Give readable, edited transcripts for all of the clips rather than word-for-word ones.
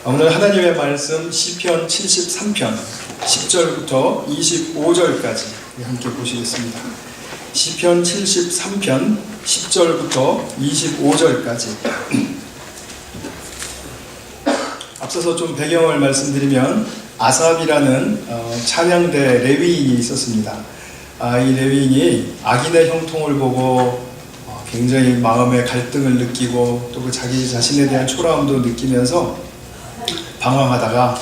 오늘 하나님의 말씀 시편 73편 10절부터 25절까지 함께 보시겠습니다. 시편 73편 10절부터 25절까지. 앞서서 좀 배경을 말씀드리면 아삽이라는 찬양대 레위인이 있었습니다. 이 레위인이 악인의 형통을 보고 굉장히 마음의 갈등을 느끼고 또 그 자기 자신에 대한 초라함도 느끼면서 방황하다가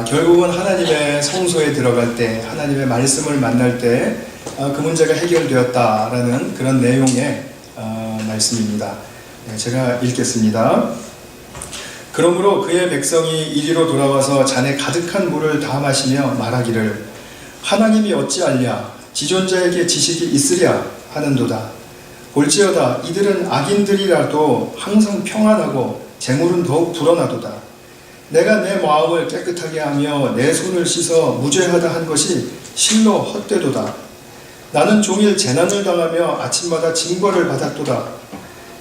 결국은 하나님의 성소에 들어갈 때, 하나님의 말씀을 만날 때 그 문제가 해결되었다라는 그런 내용의 말씀입니다. 제가 읽겠습니다. 그러므로 그의 백성이 이리로 돌아와서 잔에 가득한 물을 다 마시며 말하기를 하나님이 어찌알랴 지존자에게 지식이 있으랴 하는도다. 볼지어다 이들은 악인들이라도 항상 평안하고 재물은 더욱 불어나도다. 내가 내 마음을 깨끗하게 하며 내 손을 씻어 무죄하다 한 것이 실로 헛되도다. 나는 종일 재난을 당하며 아침마다 징벌을 받았도다.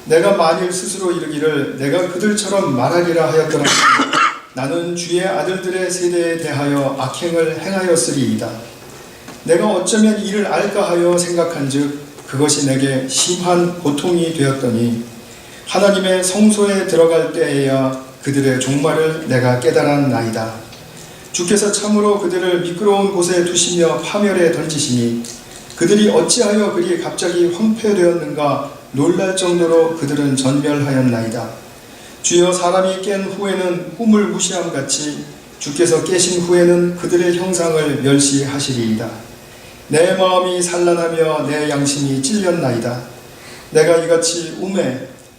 내가 만일 스스로 이르기를 내가 그들처럼 말하리라 하였더라도 나는 주의 아들들의 세대에 대하여 악행을 행하였으리이다. 내가 어쩌면 이를 알까 하여 생각한즉 그것이 내게 심한 고통이 되었더니 하나님의 성소에 들어갈 때에야 그들의 종말을 내가 깨달았나이다. 주께서 참으로 그들을 미끄러운 곳에 두시며 파멸에 던지시니 그들이 어찌하여 그리 갑자기 황폐되었는가 놀랄 정도로 그들은 전멸하였나이다. 주여 사람이 깬 후에는 꿈을 무시함같이 주께서 깨신 후에는 그들의 형상을 멸시하시리이다. 내 마음이 산란하며 내 양심이 찔렸나이다. 내가 이같이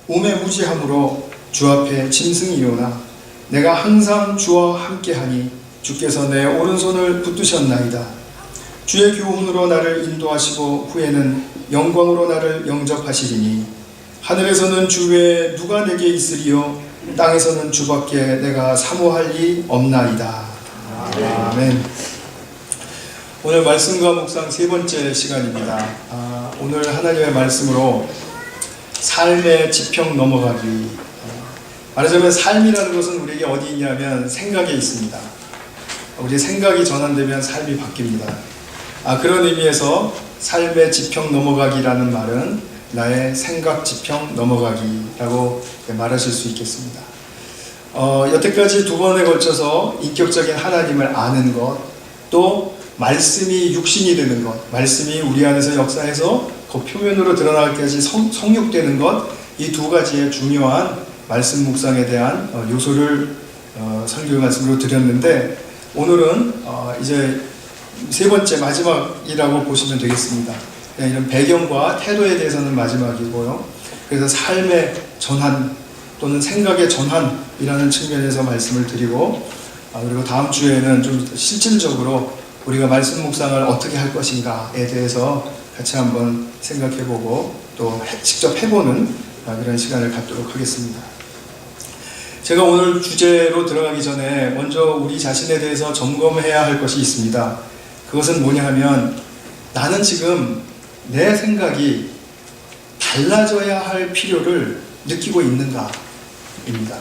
우매무지함으로 주 앞에 짐승이오나 내가 항상 주와 함께하니 주께서 내 오른손을 붙드셨나이다. 주의 교훈으로 나를 인도하시고 후에는 영광으로 나를 영접하시리니 하늘에서는 주 외에 누가 내게 있으리요 땅에서는 주밖에 내가 사모할 리 없나이다. 아멘. 오늘 말씀과 묵상 세 번째 시간입니다. 오늘 하나님의 말씀으로 삶의 지평 넘어가기. 말하자면 삶이라는 것은 우리에게 어디 있냐면 생각에 있습니다. 우리 생각이 전환되면 삶이 바뀝니다. 그런 의미에서 삶의 지평 넘어가기라는 말은 나의 생각 지평 넘어가기라고 말하실 수 있겠습니다. 여태까지 두 번에 걸쳐서 인격적인 하나님을 아는 것, 또 말씀이 육신이 되는 것, 말씀이 우리 안에서 역사해서 그 표면으로 드러나기까지 성육되는 것, 이 두 가지의 중요한 말씀 묵상에 대한 요소를 설교 말씀으로 드렸는데 오늘은 이제 세 번째 마지막이라고 보시면 되겠습니다. 이런 배경과 태도에 대해서는 마지막이고요. 그래서 삶의 전환 또는 생각의 전환이라는 측면에서 말씀을 드리고 그리고 다음 주에는 좀 실질적으로 우리가 말씀 묵상을 어떻게 할 것인가에 대해서 같이 한번 생각해보고 또 직접 해보는 그런 시간을 갖도록 하겠습니다. 제가 오늘 주제로 들어가기 전에 먼저 우리 자신에 대해서 점검해야 할 것이 있습니다. 그것은 뭐냐 하면 나는 지금 내 생각이 달라져야 할 필요를 느끼고 있는가 입니다.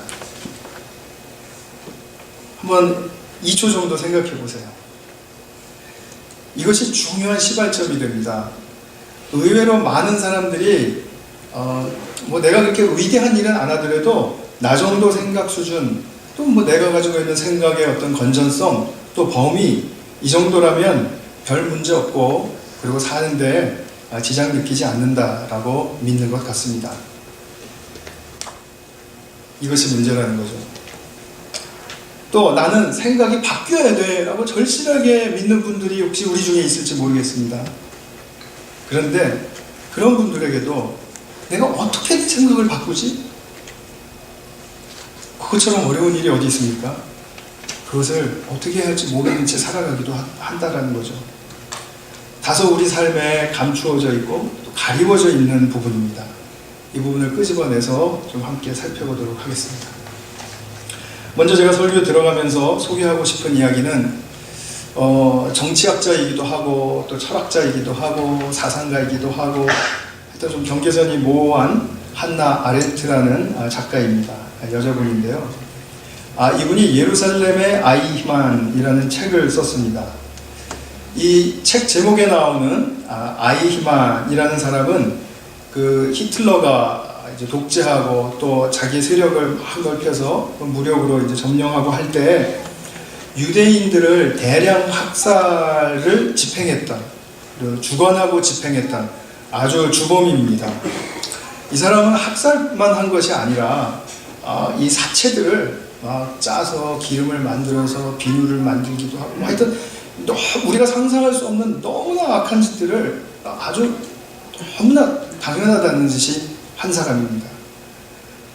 한번 2초 정도 생각해 보세요. 이것이 중요한 시발점이 됩니다. 의외로 많은 사람들이 내가 그렇게 위대한 일은 안 하더라도 나 정도 생각 수준 또 내가 가지고 있는 생각의 어떤 건전성 또 범위 이 정도라면 별 문제 없고 그리고 사는데 지장 느끼지 않는다라고 믿는 것 같습니다. 이것이 문제라는 거죠. 또 나는 생각이 바뀌어야 돼 라고 절실하게 믿는 분들이 혹시 우리 중에 있을지 모르겠습니다. 그런데 그런 분들에게도 내가 어떻게 내 생각을 바꾸지? 그것처럼 어려운 일이 어디 있습니까? 그것을 어떻게 해야 할지 모르는 채 살아가기도 한다라는 거죠. 다소 우리 삶에 감추어져 있고 또 가리워져 있는 부분입니다. 이 부분을 끄집어내서 좀 함께 살펴보도록 하겠습니다. 먼저 제가 설교 들어가면서 소개하고 싶은 이야기는 정치학자이기도 하고 또 철학자이기도 하고 사상가이기도 하고 하여튼 좀 경계선이 모호한 한나 아렌트라는 작가입니다. 여자분인데요. 이분이 예루살렘의 아이히만이라는 책을 썼습니다. 이 책 제목에 나오는 아이히만이라는 사람은 그 히틀러가 이제 독재하고 또 자기 세력을 막 넓혀서 무력으로 이제 점령하고 할 때 유대인들을 대량 학살을 집행했던, 주관하고 집행했던 아주 주범입니다. 이 사람은 학살만 한 것이 아니라 이 사체들을 막 짜서 기름을 만들어서 비누를 만들기도 하고, 하여튼 우리가 상상할 수 없는 너무나 악한 짓들을 아주 너무나 당연하다는 듯이 한 사람입니다.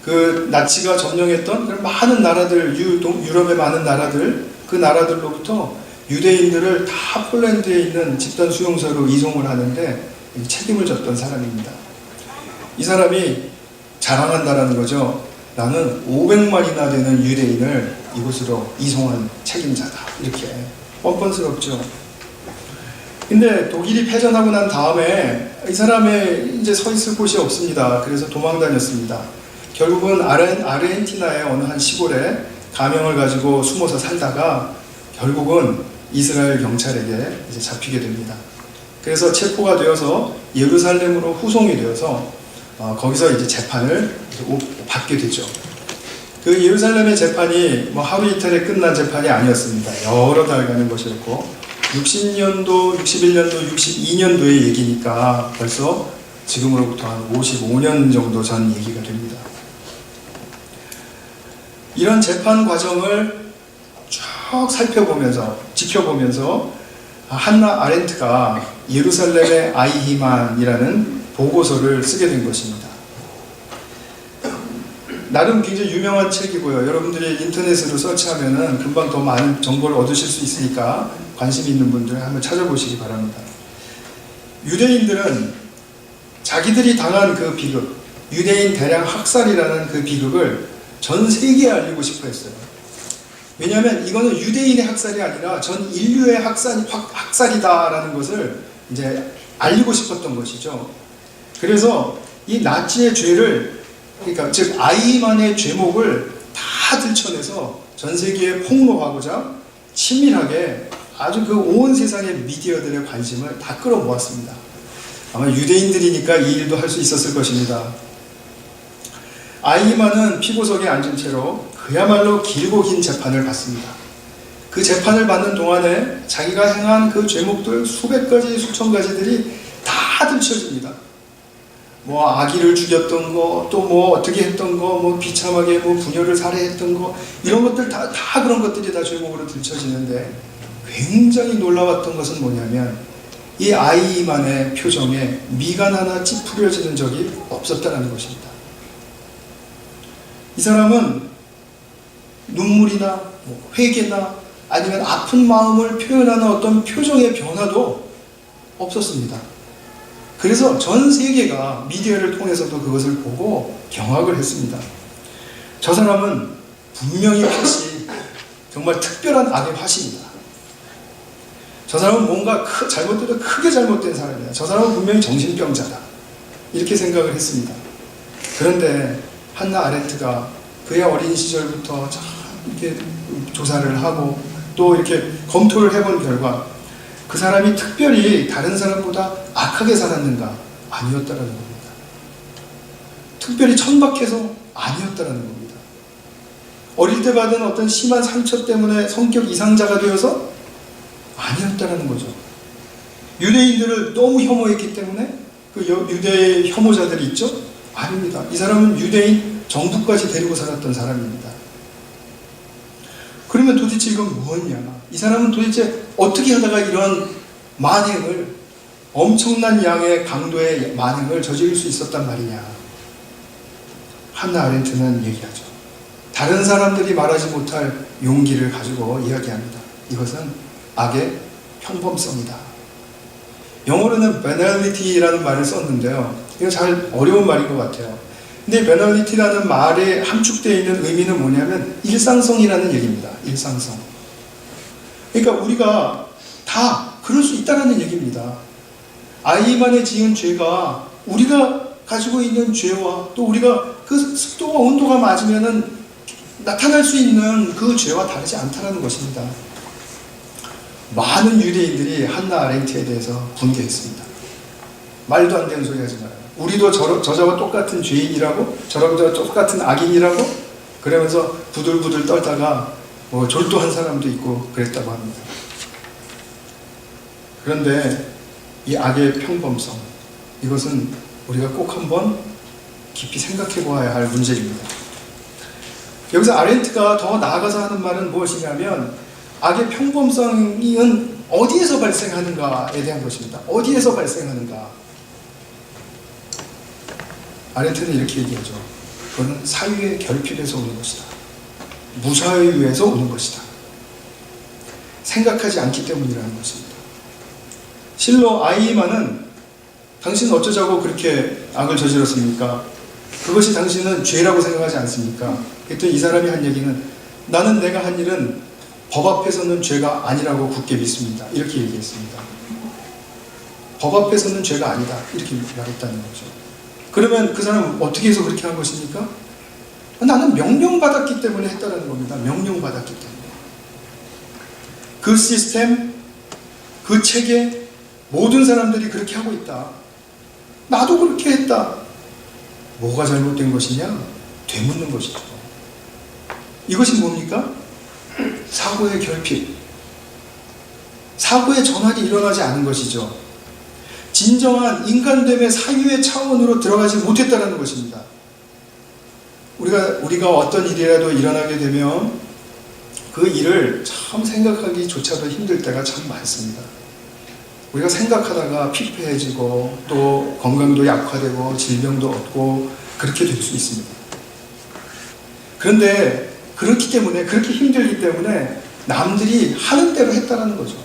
그 나치가 점령했던 그런 많은 나라들, 유럽의 많은 나라들, 그 나라들로부터 유대인들을 다 폴란드에 있는 집단 수용소로 이송을 하는데 책임을 졌던 사람입니다. 이 사람이 자랑한다라는 거죠. 나는 500만이나 되는 유대인을 이곳으로 이송한 책임자다. 이렇게 뻔뻔스럽죠. 근데 독일이 패전하고 난 다음에 이 사람의 이제 서 있을 곳이 없습니다. 그래서 도망 다녔습니다. 결국은 아르헨티나의 어느 한 시골에 가명을 가지고 숨어서 살다가 결국은 이스라엘 경찰에게 이제 잡히게 됩니다. 그래서 체포가 되어서 예루살렘으로 후송이 되어서 거기서 이제 재판을 받게 되죠. 그 예루살렘의 재판이 뭐 하루 이틀에 끝난 재판이 아니었습니다. 여러 달간의 것이었고 60년도, 61년도, 62년도의 얘기니까 벌써 지금으로부터 한 55년 정도 전 얘기가 됩니다. 이런 재판 과정을 쭉 살펴보면서, 지켜보면서 한나 아렌트가 예루살렘의 아이히만이라는 보고서를 쓰게 된 것입니다. 나름 굉장히 유명한 책이고요. 여러분들이 인터넷으로 서치하면은 금방 더 많은 정보를 얻으실 수 있으니까 관심 있는 분들은 한번 찾아보시기 바랍니다. 유대인들은 자기들이 당한 그 비극, 유대인 대량 학살이라는 그 비극을 전 세계에 알리고 싶어 했어요. 왜냐하면 이거는 유대인의 학살이 아니라 전 인류의 학살이다라는 것을 이제 알리고 싶었던 것이죠. 그래서 이 나치의 죄를, 그러니까 즉 아이히만의 죄목을 다 들춰내서 전 세계에 폭로하고자 치밀하게 아주 그 온 세상의 미디어들의 관심을 다 끌어모았습니다. 아마 유대인들이니까 이 일도 할 수 있었을 것입니다. 아이히만은 피고석에 앉은 채로 그야말로 길고 긴 재판을 받습니다. 그 재판을 받는 동안에 자기가 행한 그 죄목들 수백 가지, 수천 가지들이 다 들춰집니다. 뭐 아기를 죽였던 거, 또 뭐 어떻게 했던 거, 뭐 비참하게 뭐 부녀를 살해했던 거, 이런 것들 다 그런 것들이 다 죄목으로 들춰지는데 굉장히 놀라웠던 것은 뭐냐면 이 아이히만의 표정에 미간 하나 찌푸려지는 적이 없었다는 것입니다. 이 사람은 눈물이나 회개나 아니면 아픈 마음을 표현하는 어떤 표정의 변화도 없었습니다. 그래서 전 세계가 미디어를 통해서도 그것을 보고 경악을 했습니다. 저 사람은 분명히 팥이 정말 특별한 악의 팥입니다. 저 사람은 뭔가 잘못돼도 크게 잘못된 사람이다. 저 사람은 분명히 정신병자다. 이렇게 생각을 했습니다. 그런데 한나 아렌트가 그의 어린 시절부터 참 이렇게 조사를 하고 또 이렇게 검토를 해본 결과 그 사람이 특별히 다른 사람보다 악하게 살았는가? 아니었다라는 겁니다. 특별히 천박해서 아니었다라는 겁니다. 어릴 때 받은 어떤 심한 상처 때문에 성격 이상자가 되어서 아니었다라는 거죠. 유대인들을 너무 혐오했기 때문에 그 유대의 혐오자들이 있죠? 아닙니다. 이 사람은 유대인 정부까지 데리고 살았던 사람입니다. 그러면 도대체 이건 뭐냐? 이 사람은 도대체 어떻게 하다가 이런 만행을, 엄청난 양의 강도의 만행을 저지를 수 있었단 말이냐? 한나 아렌트는 얘기하죠. 다른 사람들이 말하지 못할 용기를 가지고 이야기합니다. 이것은 악의 평범성이다. 영어로는 banality라는 말을 썼는데요. 이거 잘 어려운 말인 것 같아요. 근데 banality라는 말에 함축되어 있는 의미는 뭐냐면 일상성이라는 얘기입니다. 일상성. 그러니까 우리가 다 그럴 수 있다는 얘기입니다. 아이히만에 지은 죄가 우리가 가지고 있는 죄와 또 우리가 그 습도와 온도가 맞으면은 나타날 수 있는 그 죄와 다르지 않다는 것입니다. 많은 유대인들이 한나 아렌트에 대해서 분개했습니다. 말도 안 되는 소리 하지 마요. 우리도 저자와 똑같은 죄인이라고? 저자와 똑같은 악인이라고? 그러면서 부들부들 떨다가 뭐 졸도한 사람도 있고 그랬다고 합니다. 그런데 이 악의 평범성, 이것은 우리가 꼭 한번 깊이 생각해 보아야 할 문제입니다. 여기서 아렌트가 더 나아가서 하는 말은 무엇이냐면 악의 평범성은 어디에서 발생하는가에 대한 것입니다. 어디에서 발생하는가? 아렌트는 이렇게 얘기하죠. 그거는 사유의 결핍에서 오는 것이다. 무사유에서 오는 것이다. 생각하지 않기 때문이라는 것입니다. 실로 아이만은 당신은 어쩌자고 그렇게 악을 저질렀습니까? 그것이 당신은 죄라고 생각하지 않습니까? 그랬더니 이 사람이 한 얘기는 나는 내가 한 일은 법 앞에서는 죄가 아니라고 굳게 믿습니다. 이렇게 얘기했습니다. 법 앞에서는 죄가 아니다. 이렇게 말했다는 거죠. 그러면 그 사람은 어떻게 해서 그렇게 한 것입니까? 나는 명령받았기 때문에 했다는 겁니다. 명령받았기 때문에. 그 시스템, 그 체계, 모든 사람들이 그렇게 하고 있다. 나도 그렇게 했다. 뭐가 잘못된 것이냐? 되묻는 것이죠. 이것이 뭡니까? 사고의 결핍. 사고의 전환이 일어나지 않은 것이죠. 진정한 인간됨의 사유의 차원으로 들어가지 못했다는 것입니다. 우리가 어떤 일이라도 일어나게 되면 그 일을 참 생각하기조차도 힘들 때가 참 많습니다. 우리가 생각하다가 피폐해지고 또 건강도 약화되고 질병도 얻고 그렇게 될 수 있습니다. 그런데 그렇기 때문에, 그렇게 힘들기 때문에 남들이 하는 대로 했다는 거죠.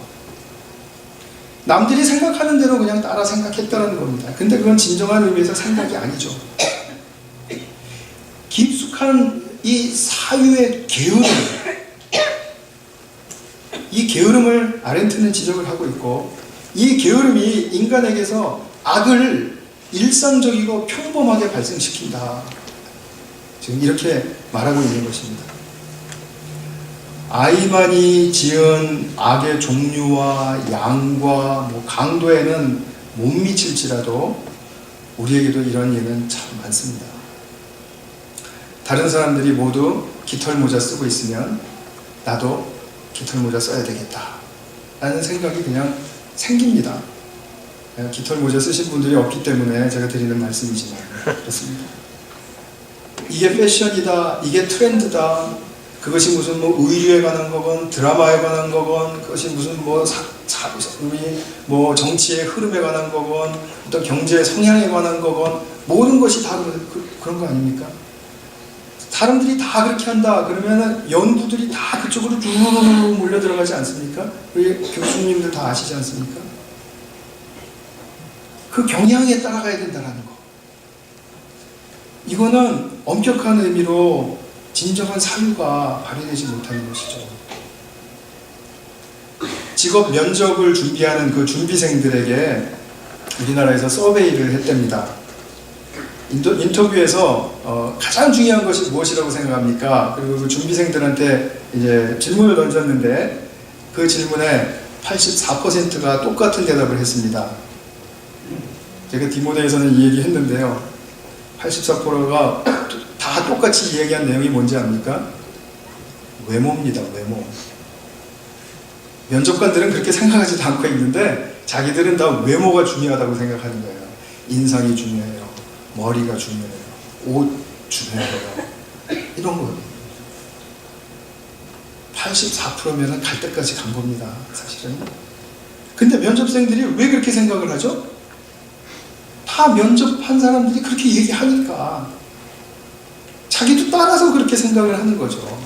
남들이 생각하는 대로 그냥 따라 생각했다는 겁니다. 근데 그건 진정한 의미에서 생각이 아니죠. 깊숙한 이 사유의 게으름, 이 게으름을 아렌트는 지적을 하고 있고, 이 게으름이 인간에게서 악을 일상적이고 평범하게 발생시킨다. 지금 이렇게 말하고 있는 것입니다. 아이만이 지은 악의 종류와 양과 강도에는 못 미칠지라도 우리에게도 이런 예는 참 많습니다. 다른 사람들이 모두 깃털 모자 쓰고 있으면 나도 깃털 모자 써야 되겠다 라는 생각이 그냥 생깁니다. 깃털 모자 쓰신 분들이 없기 때문에 제가 드리는 말씀이지만 그렇습니다. 이게 패션이다, 이게 트렌드다, 그것이 무슨 의류에 관한 거건, 드라마에 관한 거건, 그것이 무슨 정치의 흐름에 관한 거건, 어떤 경제의 성향에 관한 거건, 모든 것이 다 그런 거 아닙니까? 사람들이 다 그렇게 한다 그러면은 연구들이 다 그쪽으로 쭉 몰려 들어가지 않습니까? 우리 교수님들 다 아시지 않습니까? 그 경향에 따라가야 된다는 거. 이거는 엄격한 의미로 진정한 사유가 발휘되지 못하는 것이죠. 직업 면접을 준비하는 그 준비생들에게 우리나라에서 서베이를 했답니다. 인터뷰에서 가장 중요한 것이 무엇이라고 생각합니까? 그리고 그 준비생들한테 이제 질문을 던졌는데 그 질문에 84%가 똑같은 대답을 했습니다. 제가 디모데에서는 이 얘기 했는데요. 84%가 다 똑같이 얘기한 내용이 뭔지 압니까? 외모입니다. 외모. 면접관들은 그렇게 생각하지도 않고 있는데 자기들은 다 외모가 중요하다고 생각하는 거예요. 인상이 중요해요. 머리가 중요해요. 옷 중요해요. 이런 거예요. 84%면 갈 때까지 간 겁니다. 사실은. 근데 면접생들이 왜 그렇게 생각을 하죠? 다 면접한 사람들이 그렇게 얘기하니까 자기도 따라서 그렇게 생각을 하는 거죠.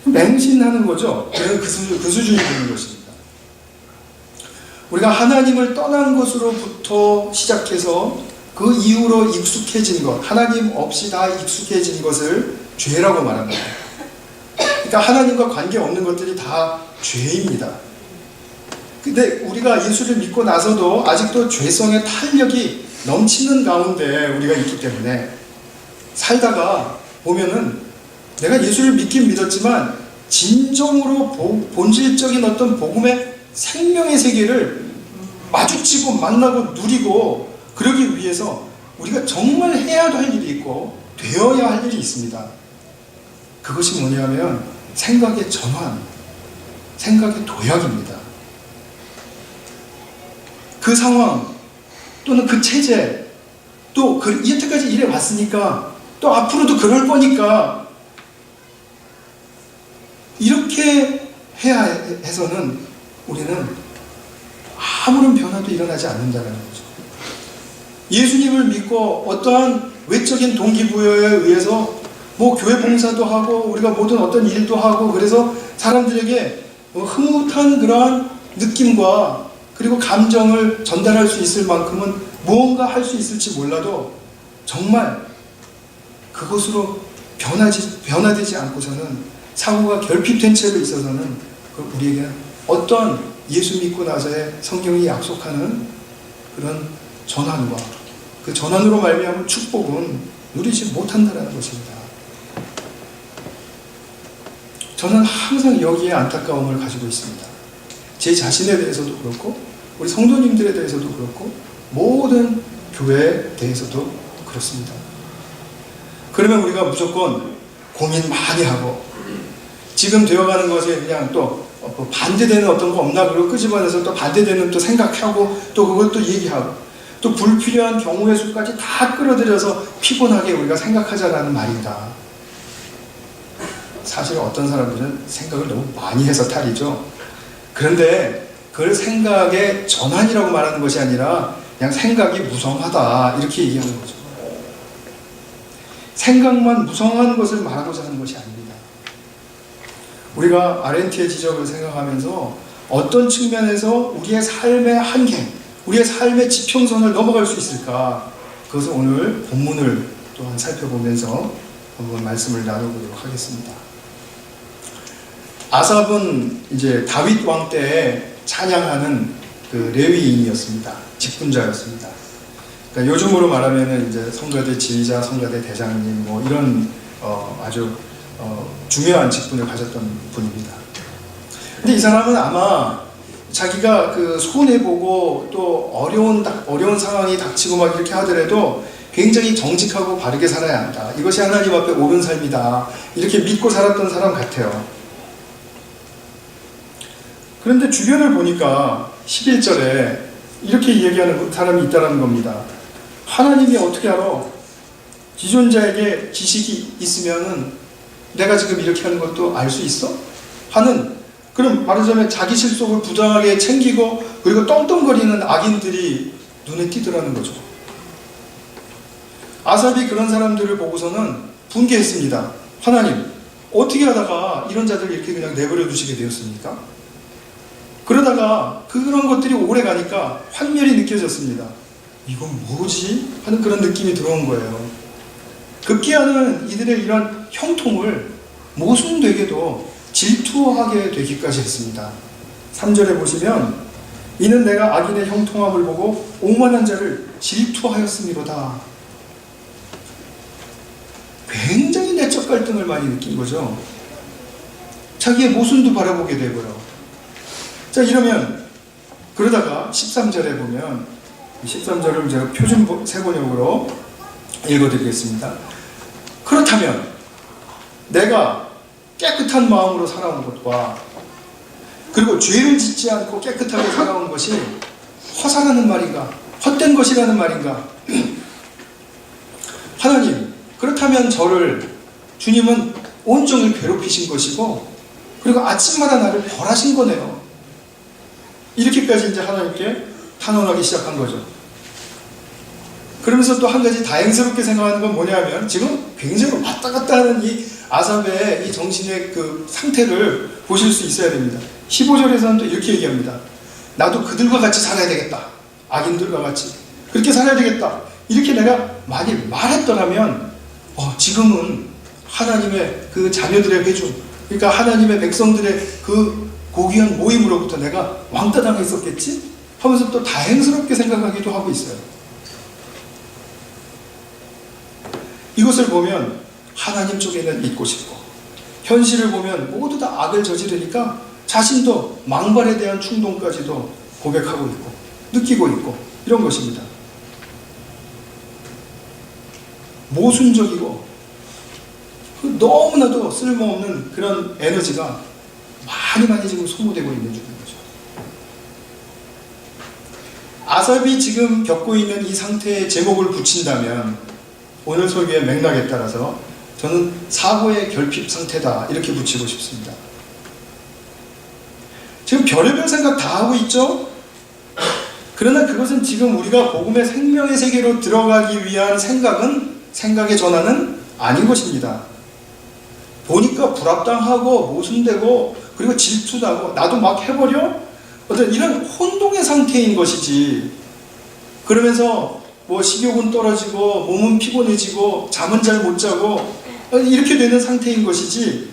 맹신하는 거죠. 그 수준이 되는 것입니다. 우리가 하나님을 떠난 것으로부터 시작해서 그 이후로 익숙해진 것, 하나님 없이 다 익숙해진 것을 죄라고 말합니다. 그러니까 하나님과 관계없는 것들이 다 죄입니다. 근데 우리가 예수를 믿고 나서도 아직도 죄성의 탄력이 넘치는 가운데 우리가 있기 때문에 살다가 보면은 내가 예수를 믿긴 믿었지만 진정으로 본질적인 어떤 복음의 생명의 세계를 마주치고 만나고 누리고 그러기 위해서 우리가 정말 해야 할 일이 있고 되어야 할 일이 있습니다. 그것이 뭐냐면 생각의 전환, 생각의 도약입니다. 그 상황 또는 그 체제 또 이때까지 이래 왔으니까 또 앞으로도 그럴 거니까 이렇게 해야 해서는 우리는 아무런 변화도 일어나지 않는다는 거죠. 예수님을 믿고 어떠한 외적인 동기부여에 의해서 뭐 교회 봉사도 하고 우리가 모든 어떤 일도 하고 그래서 사람들에게 흐뭇한 그러한 느낌과 그리고 감정을 전달할 수 있을 만큼은 무언가 할 수 있을지 몰라도 정말 그것으로 변화되지 않고서는 사고가 결핍된 채로 있어서는 우리에게는 어떤 예수 믿고 나서의 성경이 약속하는 그런 전환과 그 전환으로 말미암은 축복은 누리지 못한다는 것입니다. 저는 항상 여기에 안타까움을 가지고 있습니다. 제 자신에 대해서도 그렇고 우리 성도님들에 대해서도 그렇고 모든 교회에 대해서도 그렇습니다. 그러면 우리가 무조건 고민 많이 하고 지금 되어가는 것에 그냥 또 반대되는 어떤 거 없나 그러고 끄집어내서 또 반대되는 또 생각하고 또 그것도 얘기하고 또 불필요한 경우의 수까지 다 끌어들여서 피곤하게 우리가 생각하자라는 말입니다. 사실 어떤 사람들은 생각을 너무 많이 해서 탈이죠. 그런데 그걸 생각의 전환이라고 말하는 것이 아니라 그냥 생각이 무성하다 이렇게 얘기하는 거죠. 생각만 무성한 것을 말하고자 하는 것이 아닙니다. 우리가 아렌트의 지적을 생각하면서 어떤 측면에서 우리의 삶의 한계, 우리의 삶의 지평선을 넘어갈 수 있을까? 그것을 오늘 본문을 또한 살펴보면서 한번 말씀을 나눠보도록 하겠습니다. 아삽은 이제 다윗 왕 때에 찬양하는 그 레위인이었습니다. 직분자였습니다. 그러니까 요즘으로 말하면은 이제 성가대 지휘자, 성가대 대장님 뭐 이런 아주 중요한 직분을 가졌던 분입니다. 근데 이 사람은 아마 자기가 그 손해보고 또 어려운 상황이 닥치고 막 이렇게 하더라도 굉장히 정직하고 바르게 살아야 한다. 이것이 하나님 앞에 옳은 삶이다. 이렇게 믿고 살았던 사람 같아요. 그런데 주변을 보니까 11절에 이렇게 얘기하는 사람이 있다는 겁니다. 하나님이 어떻게 알아? 기존자에게 지식이 있으면은 내가 지금 이렇게 하는 것도 알 수 있어? 하는, 그럼 말하자면 자기 실속을 부당하게 챙기고 그리고 떵떵거리는 악인들이 눈에 띄더라는 거죠. 아삽이 그런 사람들을 보고서는 분개했습니다. 하나님, 어떻게 하다가 이런 자들을 이렇게 그냥 내버려 두시게 되었습니까? 그러다가 그런 것들이 오래 가니까 환멸이 느껴졌습니다. 이건 뭐지? 하는 그런 느낌이 들어온 거예요. 급기야는 이들의 이런 형통을 모순되게도 질투하게 되기까지 했습니다. 3절에 보시면 이는 내가 악인의 형통함을 보고 오만한 자를 질투하였음이로다. 굉장히 내적 갈등을 많이 느낀 거죠. 자기의 모순도 바라보게 되고요. 자, 이러면 그러다가 13절에 보면 13절을 제가 표준 세번역으로 읽어드리겠습니다. 그렇다면 내가 깨끗한 마음으로 살아온 것과 그리고 죄를 짓지 않고 깨끗하게 살아온 것이 허사라는 말인가? 헛된 것이라는 말인가? 하나님, 그렇다면 저를 주님은 온종일 괴롭히신 것이고 그리고 아침마다 나를 벌하신 거네요. 이렇게까지 이제 하나님께 탄원하기 시작한 거죠. 그러면서 또 한 가지 다행스럽게 생각하는 건 뭐냐면 지금 굉장히 왔다 갔다 하는 이 아삽의 이 정신의 그 상태를 보실 수 있어야 됩니다. 15절에서는 또 이렇게 얘기합니다. 나도 그들과 같이 살아야 되겠다. 악인들과 같이 그렇게 살아야 되겠다. 이렇게 내가 많이 말했더라면 지금은 하나님의 그 자녀들의 회중, 그러니까 하나님의 백성들의 그 고귀한 모임으로부터 내가 왕따 당했었겠지? 하면서 또 다행스럽게 생각하기도 하고 있어요. 이것을 보면 하나님 쪽에는 있고 싶고, 현실을 보면 모두 다 악을 저지르니까 자신도 망발에 대한 충동까지도 고백하고 있고 느끼고 있고 이런 것입니다. 모순적이고 너무나도 쓸모없는 그런 에너지가 많이 지금 소모되고 있는 중인 거죠. 아삽이 지금 겪고 있는 이 상태에 제목을 붙인다면 오늘 설교의 맥락에 따라서 저는 사고의 결핍 상태다 이렇게 붙이고 싶습니다. 지금 별의별 생각 다 하고 있죠? 그러나 그것은 지금 우리가 복음의 생명의 세계로 들어가기 위한 생각의 전환은 아닌 것입니다. 보니까 불합당하고 모순되고 그리고 질투나고 나도 막 해버려? 어떤 이런 혼동의 상태인 것이지, 그러면서 뭐 식욕은 떨어지고 몸은 피곤해지고 잠은 잘 못 자고 이렇게 되는 상태인 것이지,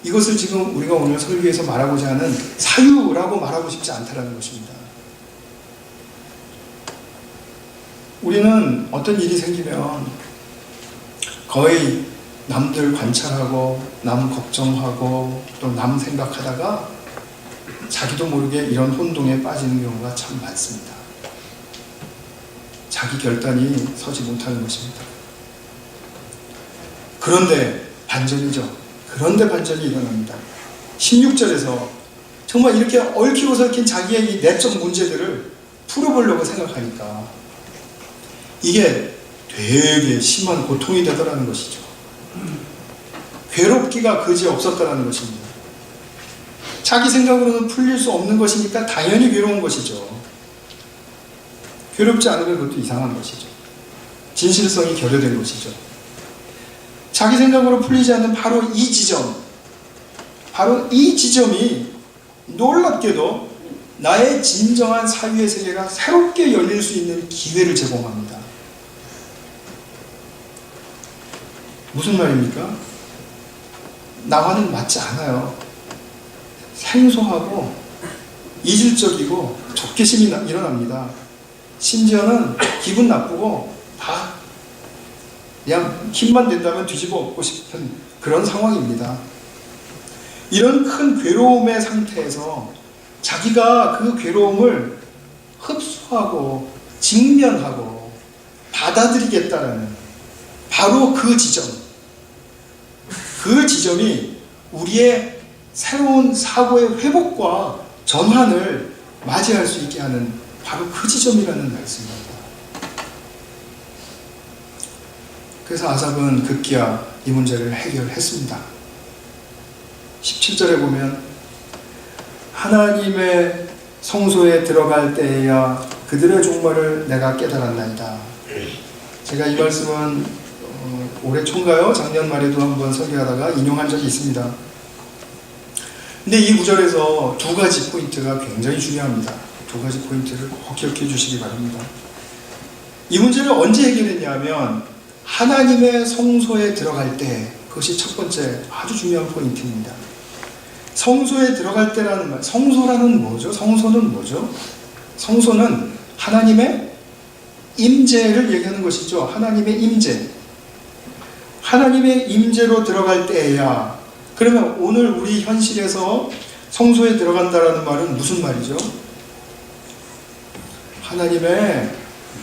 이것을 지금 우리가 오늘 설교에서 말하고자 하는 사유라고 말하고 싶지 않다는 것입니다. 우리는 어떤 일이 생기면 거의 남들 관찰하고 남 걱정하고 또 남 생각하다가 자기도 모르게 이런 혼동에 빠지는 경우가 참 많습니다. 자기 결단이 서지 못하는 것입니다. 그런데 반전이죠. 그런데 반전이 일어납니다. 16절에서 정말 이렇게 얽히고 설킨 자기의 이 내적 문제들을 풀어보려고 생각하니까 이게 되게 심한 고통이 되더라는 것이죠. 괴롭기가 그지 없었다는 것입니다. 자기 생각으로는 풀릴 수 없는 것이니까 당연히 괴로운 것이죠. 괴롭지 않으면 그것도 이상한 것이죠. 진실성이 결여된 것이죠. 자기 생각으로 풀리지 않는 바로 이 지점이 놀랍게도 나의 진정한 사유의 세계가 새롭게 열릴 수 있는 기회를 제공합니다. 무슨 말입니까? 나와는 맞지 않아요. 생소하고 이질적이고 적개심이 일어납니다. 심지어는 기분 나쁘고 다 그냥 힘만 된다면 뒤집어 엎고 싶은 그런 상황입니다. 이런 큰 괴로움의 상태에서 자기가 그 괴로움을 흡수하고 직면하고 받아들이겠다라는 바로 그 지점이 우리의 새로운 사고의 회복과 전환을 맞이할 수 있게 하는 바로 그 지점이라는 말씀입니다. 그래서 아삽은 급기야 이 문제를 해결했습니다. 17절에 보면 하나님의 성소에 들어갈 때에야 그들의 종말을 내가 깨달았나이다. 제가 이 말씀은 올해 초인가요? 작년 말에도 한번 설교하다가 인용한 적이 있습니다. 근데 이 구절에서 두 가지 포인트가 굉장히 중요합니다. 두 가지 포인트를 꼭 기억해 주시기 바랍니다. 이 문제를 언제 해결했냐면 하나님의 성소에 들어갈 때, 그것이 첫 번째 아주 중요한 포인트입니다. 성소에 들어갈 때라는 말, 성소라는 뭐죠? 성소는 뭐죠? 성소는 하나님의 임재를 얘기하는 것이죠. 하나님의 임재. 하나님의 임재로 들어갈 때에야, 그러면 오늘 우리 현실에서 성소에 들어간다라는 말은 무슨 말이죠? 하나님의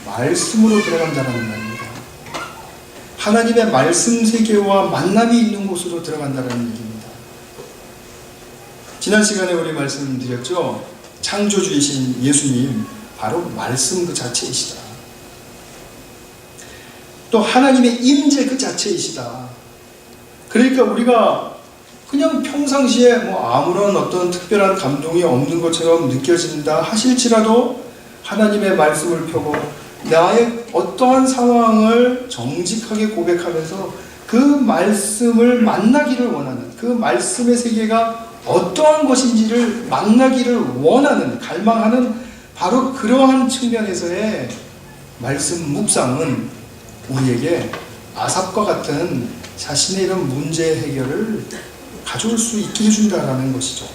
말씀으로 들어간다라는 말입니다. 하나님의 말씀 세계와 만남이 있는 곳으로 들어간다라는 얘기입니다. 지난 시간에 우리 말씀드렸죠? 창조주이신 예수님, 바로 말씀 그 자체이시다. 또 하나님의 임재 그 자체이시다. 그러니까 우리가 그냥 평상시에 뭐 아무런 어떤 특별한 감동이 없는 것처럼 느껴진다 하실지라도 하나님의 말씀을 펴고 나의 어떠한 상황을 정직하게 고백하면서 그 말씀을 만나기를 원하는, 그 말씀의 세계가 어떠한 것인지를 만나기를 원하는, 갈망하는 바로 그러한 측면에서의 말씀 묵상은 우리에게 아삽과 같은 자신의 이런 문제 해결을 가져올 수 있게 해준다라는 것이죠.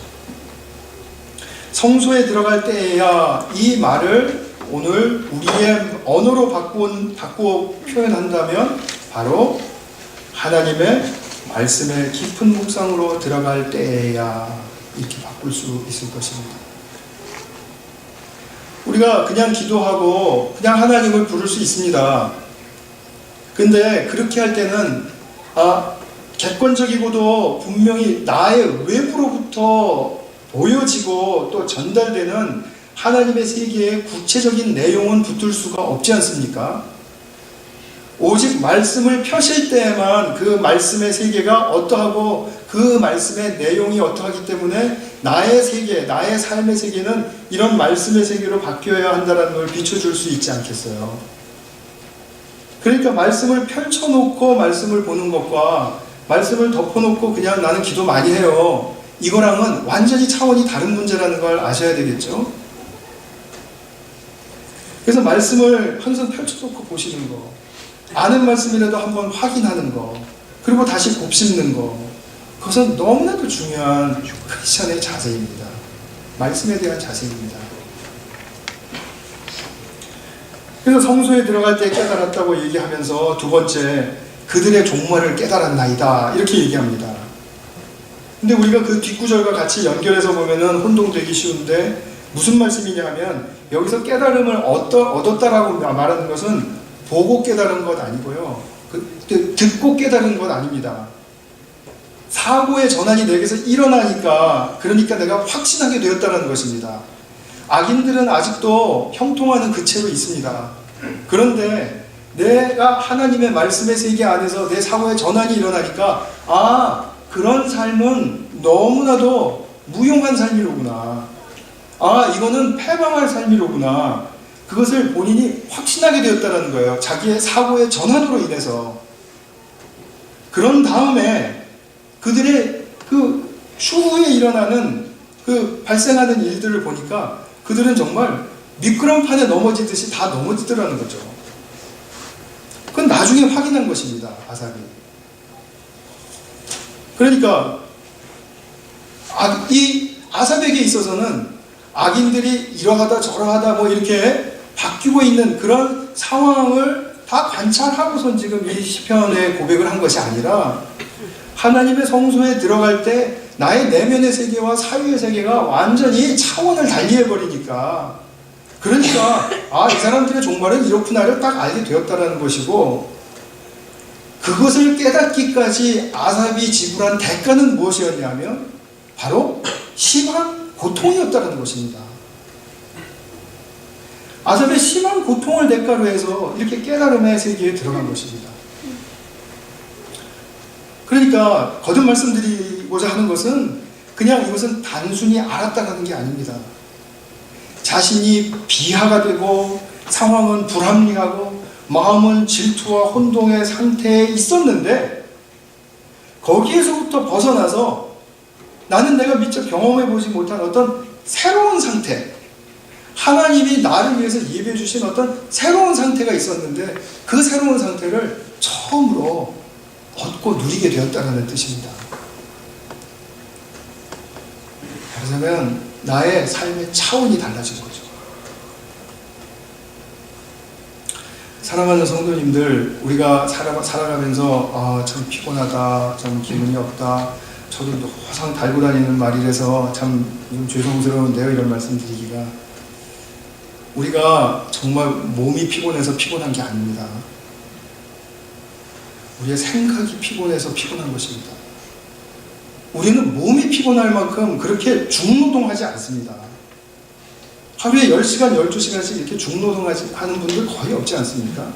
성소에 들어갈 때에야, 이 말을 오늘 우리의 언어로 바꾸어 표현한다면 바로 하나님의 말씀의 깊은 묵상으로 들어갈 때야 이렇게 바꿀 수 있을 것입니다. 우리가 그냥 기도하고 그냥 하나님을 부를 수 있습니다. 근데 그렇게 할 때는 객관적이고도 분명히 나의 외부로부터 보여지고 또 전달되는 하나님의 세계의 구체적인 내용은 붙들 수가 없지 않습니까? 오직 말씀을 펴실 때에만 그 말씀의 세계가 어떠하고 그 말씀의 내용이 어떠하기 때문에 나의 세계, 나의 삶의 세계는 이런 말씀의 세계로 바뀌어야 한다는 걸 비춰줄 수 있지 않겠어요? 그러니까 말씀을 펼쳐놓고 말씀을 보는 것과 말씀을 덮어놓고 그냥 나는 기도 많이 해요, 이거랑은 완전히 차원이 다른 문제라는 걸 아셔야 되겠죠? 그래서 말씀을 항상 펼쳐놓고 보시는 거, 아는 말씀이라도 한번 확인하는 거, 그리고 다시 곱씹는 거, 그것은 너무나도 중요한 크리스천의 자세입니다. 말씀에 대한 자세입니다. 그래서 성소에 들어갈 때 깨달았다고 얘기하면서 두 번째, 그들의 종말을 깨달았나이다 이렇게 얘기합니다. 근데 우리가 그 뒷구절과 같이 연결해서 보면은 혼동되기 쉬운데 무슨 말씀이냐 하면, 여기서 깨달음을 얻었다라고 말하는 것은 보고 깨달은 것 아니고요, 듣고 깨달은 것 아닙니다. 사고의 전환이 내게서 일어나니까, 그러니까 내가 확신하게 되었다는 것입니다. 악인들은 아직도 형통하는 그 채로 있습니다. 그런데 내가 하나님의 말씀의 세계 안에서 내 사고의 전환이 일어나니까, 그런 삶은 너무나도 무용한 삶이로구나, 이거는 패망할 삶이로구나, 그것을 본인이 확신하게 되었다는 거예요. 자기의 사고의 전환으로 인해서. 그런 다음에 그들의 그 추후에 일어나는 그 발생하는 일들을 보니까 그들은 정말 미끄럼판에 넘어지듯이 다 넘어지더라는 거죠. 그건 나중에 확인한 것입니다, 아삽이. 그러니까 이 아삽에게 있어서는 악인들이 이러하다 저러하다 뭐 이렇게 바뀌고 있는 그런 상황을 다 관찰하고선 지금 이 시편의 고백을 한 것이 아니라, 하나님의 성소에 들어갈 때 나의 내면의 세계와 사유의 세계가 완전히 차원을 달리해버리니까, 그러니까 이 사람들의 종말은 이렇구나를 딱 알게 되었다는 것이고, 그것을 깨닫기까지 아삽이 지불한 대가는 무엇이었냐면 바로 심한 고통이었다는 것입니다. 아삽의 심한 고통을 대가로 해서 이렇게 깨달음의 세계에 들어간 것입니다. 그러니까 거듭 말씀드리고자 하는 것은 그냥 이것은 단순히 알았다는 게 아닙니다. 자신이 비하가 되고 상황은 불합리하고 마음은 질투와 혼동의 상태에 있었는데, 거기에서부터 벗어나서 나는 내가 미처 경험해보지 못한 어떤 새로운 상태, 하나님이 나를 위해서 예배해 주신 어떤 새로운 상태가 있었는데, 그 새로운 상태를 처음으로 얻고 누리게 되었다는 뜻입니다. 그러자면 나의 삶의 차원이 달라진 거죠. 사랑하는 성도님들, 우리가 살아가면서 참 피곤하다, 참 기운이 없다, 저도 항상 달고 다니는 말이라서 참 죄송스러운데요, 이런 말씀 드리기가. 우리가 정말 몸이 피곤해서 피곤한 게 아닙니다. 우리의 생각이 피곤해서 피곤한 것입니다. 우리는 몸이 피곤할 만큼 그렇게 중노동하지 않습니다. 하루에 10시간, 12시간씩 이렇게 중노동하는 분들 거의 없지 않습니까?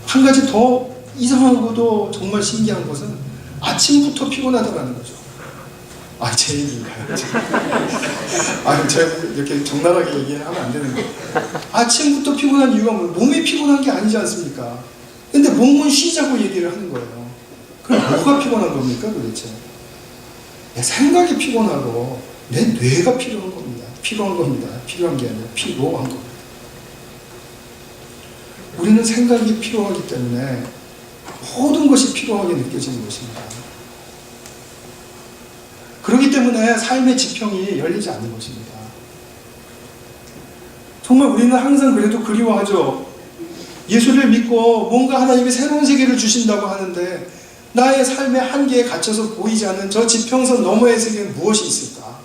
한 가지 더 이상하고도 정말 신기한 것은 아침부터 피곤하다는 거죠. 제 얘기인가요? 제가 이렇게 적나라하게 얘기하면 안 되는 거예요. 아침부터 피곤한 이유가 몸이 피곤한 게 아니지 않습니까? 근데 몸은 쉬자고 얘기를 하는 거예요. 그럼 뭐가 피곤한 겁니까 도대체? 내 생각이 피곤하고 내 뇌가 필요한 겁니다. 필요한 게 아니라 피로한 겁니다. 우리는 생각이 필요하기 때문에 모든 것이 필요하게 느껴지는 것입니다. 그렇기 때문에 삶의 지평이 열리지 않는 것입니다. 정말 우리는 항상 그래도 그리워하죠. 예수를 믿고 뭔가 하나님이 새로운 세계를 주신다고 하는데 나의 삶의 한계에 갇혀서 보이지 않는 저 지평선 너머의 세계는 무엇이 있을까?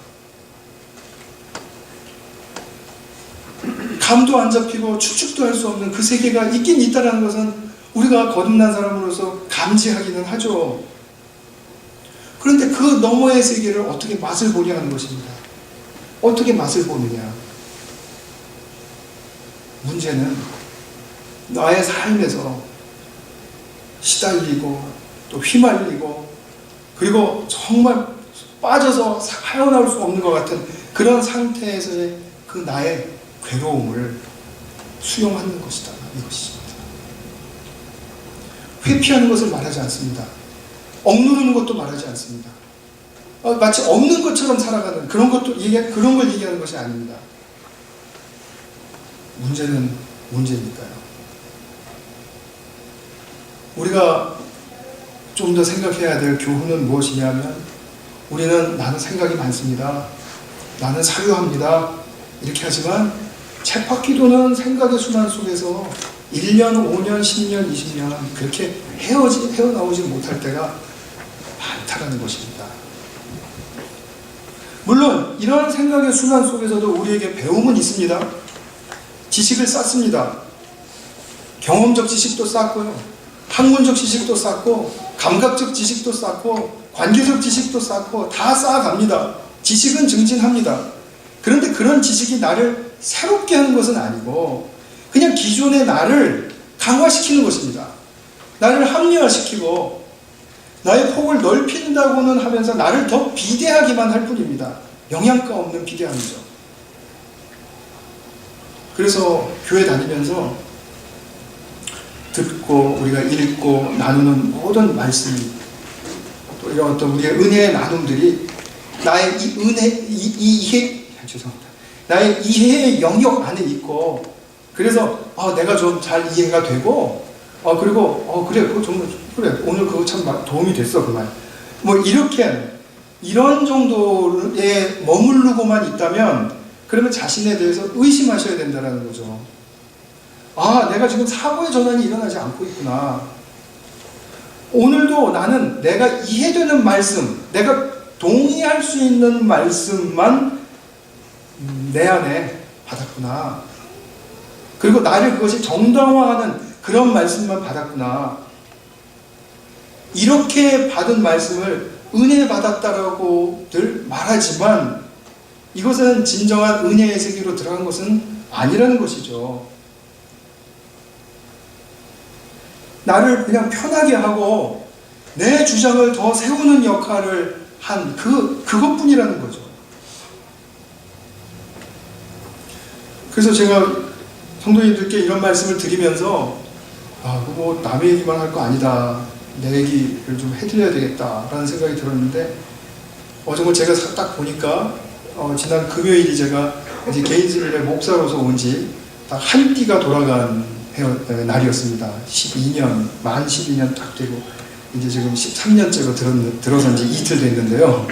감도 안 잡히고 추측도 할 수 없는 그 세계가 있긴 있다는 것은 우리가 거듭난 사람으로서 감지하기는 하죠. 그런데 그 너머의 세계를 어떻게 맛을 보냐 하는 것입니다. 어떻게 맛을 보느냐. 문제는 나의 삶에서 시달리고 또 휘말리고 그리고 정말 빠져서 헤어나올 수 없는 것 같은 그런 상태에서의 그 나의 괴로움을 수용하는 것이다. 이것입니다. 회피하는 것을 말하지 않습니다. 억누르는 것도 말하지 않습니다. 마치 없는 것처럼 살아가는 그런 걸 얘기하는 것이 아닙니다. 문제는 문제니까요. 우리가 좀 더 생각해야 될 교훈은 무엇이냐면 나는 생각이 많습니다. 나는 사유합니다. 이렇게 하지만 쳇바퀴도는 생각의 순환 속에서 1년, 5년, 10년, 20년 그렇게 헤어나오지 못할 때가 많다는 것입니다. 물론 이런 생각의 순환 속에서도 우리에게 배움은 있습니다. 지식을 쌓습니다. 경험적 지식도 쌓고요. 학문적 지식도 쌓고 감각적 지식도 쌓고 관계적 지식도 쌓고 다 쌓아갑니다. 지식은 증진합니다. 그런데 그런 지식이 나를 새롭게 하는 것은 아니고 그냥 기존의 나를 강화시키는 것입니다. 나를 합리화시키고 나의 폭을 넓힌다고는 하면서 나를 더 비대하기만 할 뿐입니다. 영양가 없는 비대함이죠. 그래서 교회 다니면서 듣고 우리가 읽고 나누는 모든 말씀이 또 이런 어떤 우리의 은혜의 나눔들이 나의 나의 이해의 영역 안에 있고 그래서 내가 좀 잘 이해가 되고 그리고 그래 그거 정말 그래 오늘 그거 참 도움이 됐어 그 말. 뭐 이렇게 이런 정도에 머무르고만 있다면 그러면 자신에 대해서 의심하셔야 된다는 거죠. 내가 지금 사고의 전환이 일어나지 않고 있구나. 오늘도 나는 내가 이해되는 말씀, 내가 동의할 수 있는 말씀만 내 안에 받았구나. 그리고 나를 그것이 정당화하는 그런 말씀만 받았구나. 이렇게 받은 말씀을 은혜 받았다라고 늘 말하지만 이것은 진정한 은혜의 세계로 들어간 것은 아니라는 것이죠. 나를 그냥 편하게 하고 내 주장을 더 세우는 역할을 한 그것뿐이라는 거죠. 그래서 제가 성도님들께 이런 말씀을 드리면서 그거 남의 얘기만 할 거 아니다. 내 얘기를 좀 해드려야 되겠다라는 생각이 들었는데 정말 제가 딱 보니까 지난 금요일이 제가 이제 개인신일의 목사로서 온 지 딱 한 띠가 돌아간 날이었습니다. 만 12년 딱 되고 이제 지금 13년째로 들어선 지 이틀 됐는데요.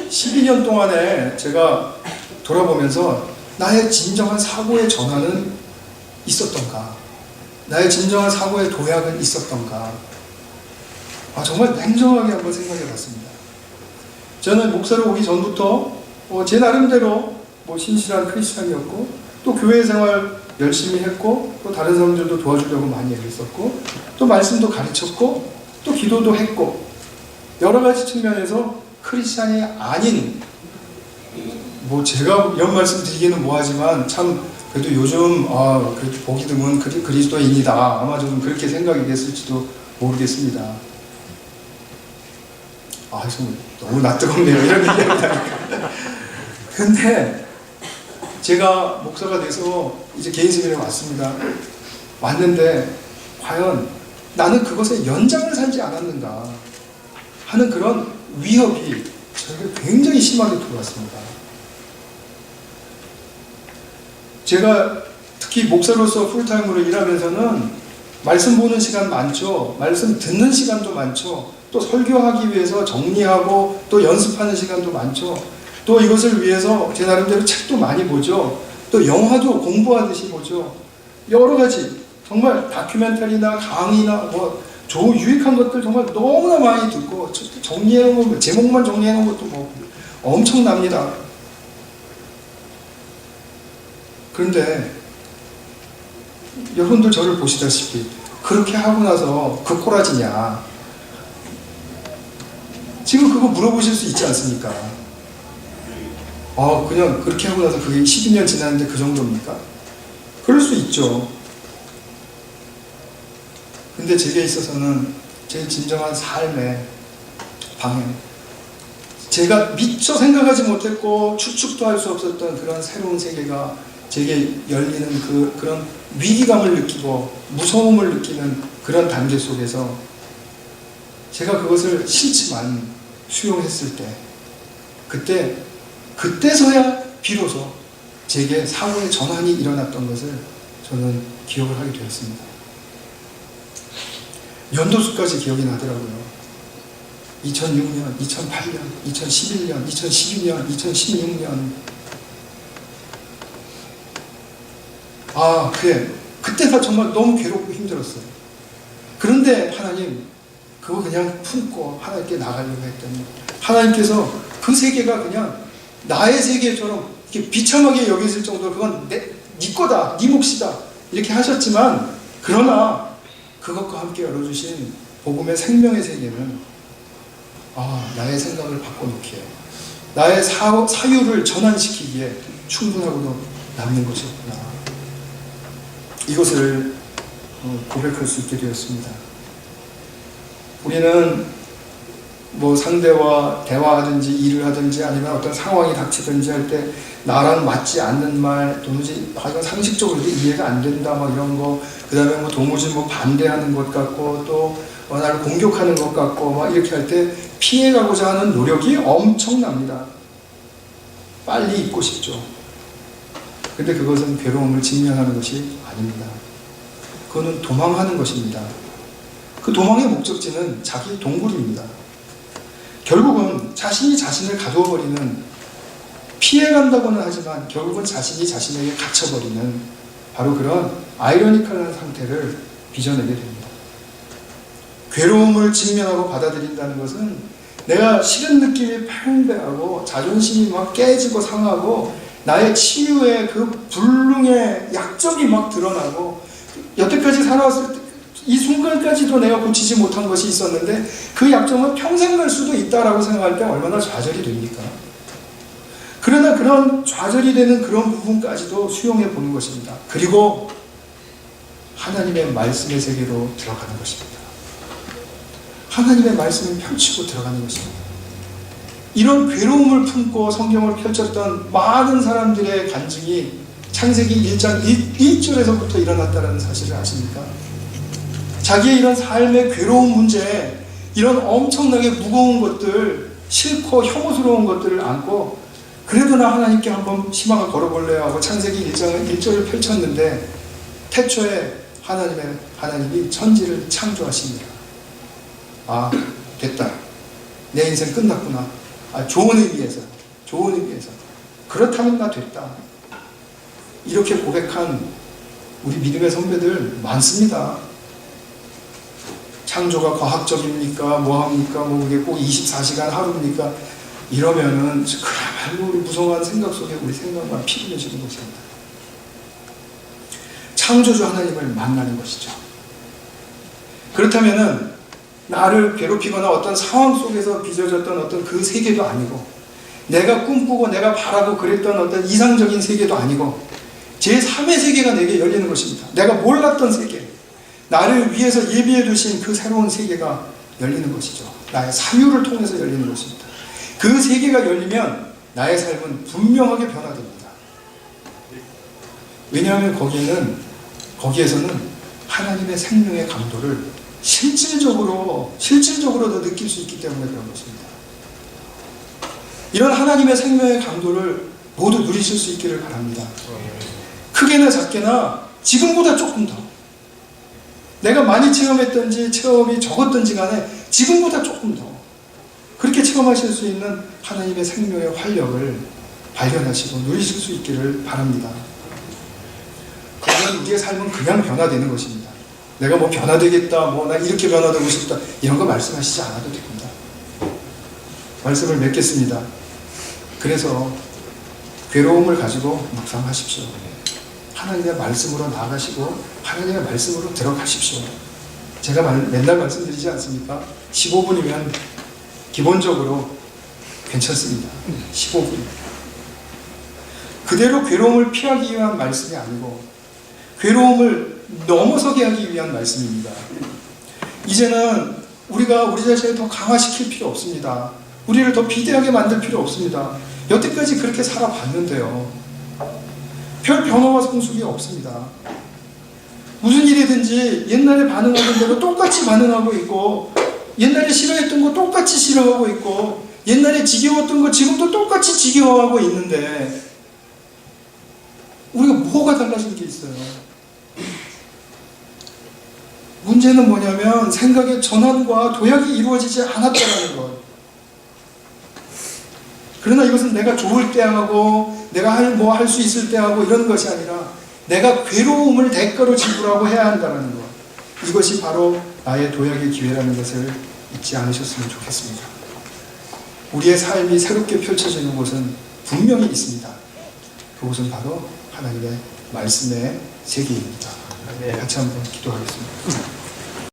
12년 동안에 제가 돌아보면서 나의 진정한 사고의 전환은 있었던가? 나의 진정한 사고의 도약은 있었던가? 정말 냉정하게 한번 생각해 봤습니다. 저는 목사로 오기 전부터 제 나름대로 신실한 크리스찬이었고 또 교회 생활 열심히 했고 또 다른 사람들도 도와주려고 많이 애썼고 또 말씀도 가르쳤고 또 기도도 했고 여러 가지 측면에서 크리스찬이 아닌 제가 이런 말씀 드리기는 뭐하지만 참 그래도 요즘 그래도 보기 드문 그리스도인이다 아마 좀 그렇게 생각이 됐을지도 모르겠습니다. 정말 너무 낯뜨겁네요 이런 얘기하니까. 근데 제가 목사가 돼서 이제 개인세미나에 왔습니다. 왔는데 과연 나는 그것의 연장을 살지 않았는가 하는 그런 위협이 저에게 굉장히 심하게 들어왔습니다. 제가 특히 목사로서 풀타임으로 일하면서는 말씀 보는 시간 많죠. 말씀 듣는 시간도 많죠. 또 설교하기 위해서 정리하고 또 연습하는 시간도 많죠. 또 이것을 위해서 제 나름대로 책도 많이 보죠. 또 영화도 공부하듯이 보죠. 여러 가지 정말 다큐멘터리나 강의나 뭐 유익한 것들 정말 너무나 많이 듣고 정리해놓은 거, 제목만 정리해놓은 것도 뭐 엄청납니다. 그런데 여러분들 저를 보시다시피 그렇게 하고 나서 그 꼬라지냐, 지금 그거 물어보실 수 있지 않습니까? 그냥 그렇게 하고 나서 그게 12년 지났는데 그 정도입니까? 그럴 수 있죠. 근데 제게 있어서는 제 진정한 삶의 방향, 제가 미처 생각하지 못했고 추측도 할 수 없었던 그런 새로운 세계가 제게 열리는 그런 위기감을 느끼고 무서움을 느끼는 그런 단계 속에서 제가 그것을 싫지만 수용했을 때, 그때서야 비로소 제게 사고의 전환이 일어났던 것을 저는 기억을 하게 되었습니다. 연도수까지 기억이 나더라고요. 2006년, 2008년, 2011년, 2012년, 2016년. 그래. 그때가 정말 너무 괴롭고 힘들었어요. 그런데 하나님, 그거 그냥 품고 하나님께 나가려고 했더니 하나님께서 그 세계가 그냥 나의 세계처럼 이렇게 비참하게 여겼을 정도로 그건 네 거다, 네 몫이다 이렇게 하셨지만, 그러나 그것과 함께 열어주신 복음의 생명의 세계는 나의 생각을 바꿔놓기에, 나의 사유를 전환시키기에 충분하고도 남는 것이었구나. 이것을 고백할 수 있게 되었습니다. 우리는 뭐 상대와 대화하든지 일을 하든지 아니면 어떤 상황이 닥치든지 할 때 나랑 맞지 않는 말, 도무지 이건 상식적으로 이해가 안 된다 막 이런 거, 그 다음에 뭐 도무지 뭐 반대하는 것 같고 또 나를 공격하는 것 같고 막 이렇게 할 때 피해가고자 하는 노력이 엄청납니다. 빨리 잊고 싶죠. 근데 그것은 괴로움을 직면하는 것이 아닙니다. 그거는 도망하는 것입니다. 그 도망의 목적지는 자기 동굴입니다. 결국은 자신이 자신을 가두어버리는, 피해간다고는 하지만 결국은 자신이 자신에게 갇혀버리는 바로 그런 아이러니컬한 상태를 빚어내게 됩니다. 괴로움을 직면하고 받아들인다는 것은 내가 싫은 느낌이 팽배하고 자존심이 막 깨지고 상하고 나의 치유의 그 불능의 약점이 막 드러나고, 여태까지 살아왔을 때 이 순간까지도 내가 고치지 못한 것이 있었는데 그 약점은 평생 갈 수도 있다라고 생각할 때 얼마나 좌절이 됩니까? 그러나 그런 좌절이 되는 그런 부분까지도 수용해 보는 것입니다. 그리고 하나님의 말씀의 세계로 들어가는 것입니다. 하나님의 말씀을 펼치고 들어가는 것입니다. 이런 괴로움을 품고 성경을 펼쳤던 많은 사람들의 간증이 창세기 1장 1절에서부터 일어났다는 사실을 아십니까? 자기의 이런 삶의 괴로운 문제, 이런 엄청나게 무거운 것들, 싫고 혐오스러운 것들을 안고 그래도 나 하나님께 한번 희망을 걸어볼래요 하고 창세기 1장 1절을 펼쳤는데, 태초에 하나님이 천지를 창조하십니다. 됐다. 내 인생 끝났구나. 좋은 의미에서. 그렇다면 나 됐다. 이렇게 고백한 우리 믿음의 선배들 많습니다. 창조가 과학적입니까? 뭐합니까? 그게 꼭 24시간 하루입니까? 이러면은 그야말로 우리 무성한 생각 속에 우리 생각만 피곤해지는 것입니다. 창조주 하나님을 만나는 것이죠. 그렇다면은 나를 괴롭히거나 어떤 상황 속에서 빚어졌던 어떤 그 세계도 아니고, 내가 꿈꾸고 내가 바라고 그랬던 어떤 이상적인 세계도 아니고, 제3의 세계가 내게 열리는 것입니다. 내가 몰랐던 세계, 나를 위해서 예비해 두신 그 새로운 세계가 열리는 것이죠. 나의 사유를 통해서 열리는 것입니다. 그 세계가 열리면 나의 삶은 분명하게 변화됩니다. 왜냐하면 거기에서는 하나님의 생명의 강도를 실질적으로도 느낄 수 있기 때문에 그런 것입니다. 이런 하나님의 생명의 강도를 모두 누리실 수 있기를 바랍니다. 크게나 작게나 지금보다 조금 더, 내가 많이 체험했던지 체험이 적었던지 간에 지금보다 조금 더 그렇게 체험하실 수 있는 하나님의 생명의 활력을 발견하시고 누리실 수 있기를 바랍니다. 그러나 변화되면 우리의 삶은 그냥 변화되는 것입니다. 내가 뭐 변화되겠다, 뭐 나 이렇게 변화되고 싶다, 이런 거 말씀하시지 않아도 됩니다. 말씀을 맺겠습니다. 그래서 괴로움을 가지고 묵상하십시오. 하나님의 말씀으로 나아가시고 하나님의 말씀으로 들어가십시오. 제가 맨날 말씀드리지 않습니까? 15분이면 기본적으로 괜찮습니다. 15분. 그대로 괴로움을 피하기 위한 말씀이 아니고 괴로움을 넘어서게 하기 위한 말씀입니다. 이제는 우리가 우리 자신을 더 강화시킬 필요 없습니다. 우리를 더 비대하게 만들 필요 없습니다. 여태까지 그렇게 살아봤는데요. 별 변화와 성숙이 없습니다. 무슨 일이든지 옛날에 반응하던 대로 똑같이 반응하고 있고, 옛날에 싫어했던 거 똑같이 싫어하고 있고, 옛날에 지겨웠던 거 지금도 똑같이 지겨워하고 있는데 우리가 뭐가 달라진 게 있어요? 문제는 뭐냐면 생각의 전환과 도약이 이루어지지 않았다는 것. 그러나 이것은 내가 좋을 때 하고 내가 할 수 있을 때 하고 이런 것이 아니라 내가 괴로움을 대가로 지불하고 해야 한다는 것. 이것이 바로 나의 도약의 기회라는 것을 잊지 않으셨으면 좋겠습니다. 우리의 삶이 새롭게 펼쳐지는 곳은 분명히 있습니다. 그곳은 바로 하나님의 말씀의 세계입니다. 같이 한번 기도하겠습니다.